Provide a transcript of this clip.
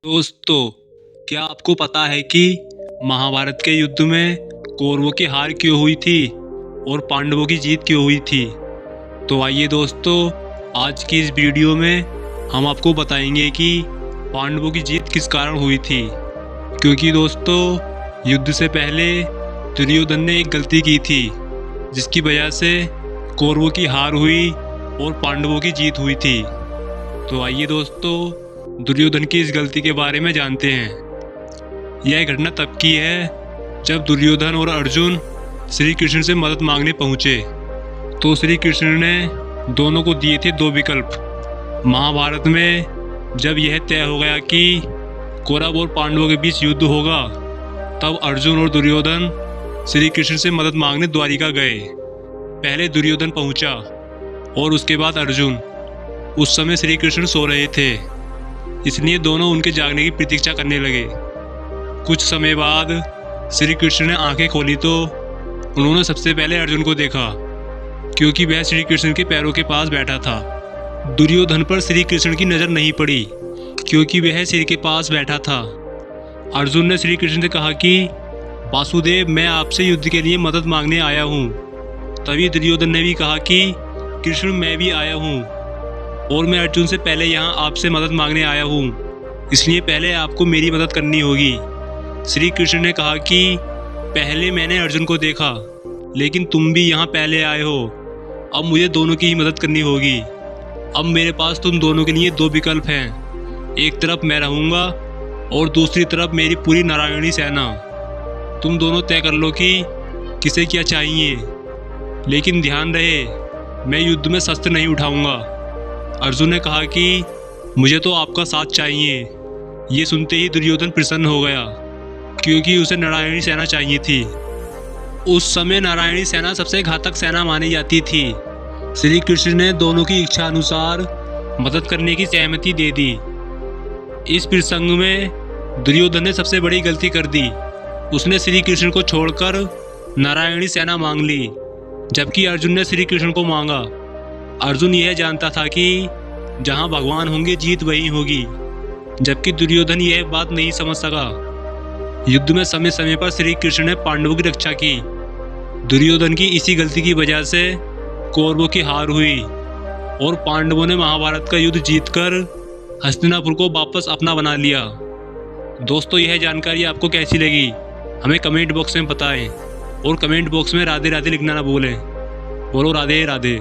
दोस्तों, क्या आपको पता है कि महाभारत के युद्ध में कौरवों की हार क्यों हुई थी और पांडवों की जीत क्यों हुई थी? तो आइए दोस्तों, आज की इस वीडियो में हम आपको बताएंगे कि पांडवों की जीत किस कारण हुई थी। क्योंकि दोस्तों, युद्ध से पहले दुर्योधन ने एक गलती की थी, जिसकी वजह से कौरवों की हार हुई और पांडवों की जीत हुई थी। तो आइए दोस्तों, दुर्योधन की इस गलती के बारे में जानते हैं। यह घटना तब की है जब दुर्योधन और अर्जुन श्री कृष्ण से मदद मांगने पहुंचे। तो श्री कृष्ण ने दोनों को दिए थे दो विकल्प। महाभारत में जब यह तय हो गया कि कौरव और पांडवों के बीच युद्ध होगा, तब अर्जुन और दुर्योधन श्री कृष्ण से मदद मांगने द्वारिका गए। पहले दुर्योधन पहुंचा और उसके बाद अर्जुन। उस समय श्री कृष्ण सो रहे थे, इसलिए दोनों उनके जागने की प्रतीक्षा करने लगे। कुछ समय बाद श्री कृष्ण ने आंखें खोली तो उन्होंने सबसे पहले अर्जुन को देखा, क्योंकि वह श्री कृष्ण के पैरों के पास बैठा था। दुर्योधन पर श्री कृष्ण की नज़र नहीं पड़ी, क्योंकि वह सिर के पास बैठा था। अर्जुन ने श्री कृष्ण से कहा कि वासुदेव, मैं आपसे युद्ध के लिए मदद मांगने आया हूँ। तभी दुर्योधन ने भी कहा कि कृष्ण, मैं भी आया हूँ और मैं अर्जुन से पहले यहाँ आपसे मदद मांगने आया हूँ, इसलिए पहले आपको मेरी मदद करनी होगी। श्री कृष्ण ने कहा कि पहले मैंने अर्जुन को देखा, लेकिन तुम भी यहाँ पहले आए हो। अब मुझे दोनों की ही मदद करनी होगी। अब मेरे पास तुम दोनों के लिए दो विकल्प हैं। एक तरफ मैं रहूँगा और दूसरी तरफ मेरी पूरी नारायणी सेना। तुम दोनों तय कर लो कि किसे क्या चाहिए, लेकिन ध्यान रहे, मैं युद्ध में शस्त्र नहीं उठाऊँगा। अर्जुन ने कहा कि मुझे तो आपका साथ चाहिए। ये सुनते ही दुर्योधन प्रसन्न हो गया, क्योंकि उसे नारायणी सेना चाहिए थी। उस समय नारायणी सेना सबसे घातक सेना मानी जाती थी। श्री कृष्ण ने दोनों की इच्छा अनुसार मदद करने की सहमति दे दी। इस प्रसंग में दुर्योधन ने सबसे बड़ी गलती कर दी। उसने श्री कृष्ण को छोड़कर नारायणी सेना मांग ली, जबकि अर्जुन ने श्री कृष्ण को मांगा। अर्जुन यह जानता था कि जहां भगवान होंगे जीत वहीं होगी, जबकि दुर्योधन यह बात नहीं समझ सका। युद्ध में समय समय पर श्री कृष्ण ने पांडवों की रक्षा की। दुर्योधन की इसी गलती की वजह से कौरवों की हार हुई और पांडवों ने महाभारत का युद्ध जीतकर हस्तिनापुर को वापस अपना बना लिया। दोस्तों, यह जानकारी आपको कैसी लगी हमें कमेंट बॉक्स में बताएं और कमेंट बॉक्स में राधे राधे लिखना ना भूलें। बोलो राधे राधे।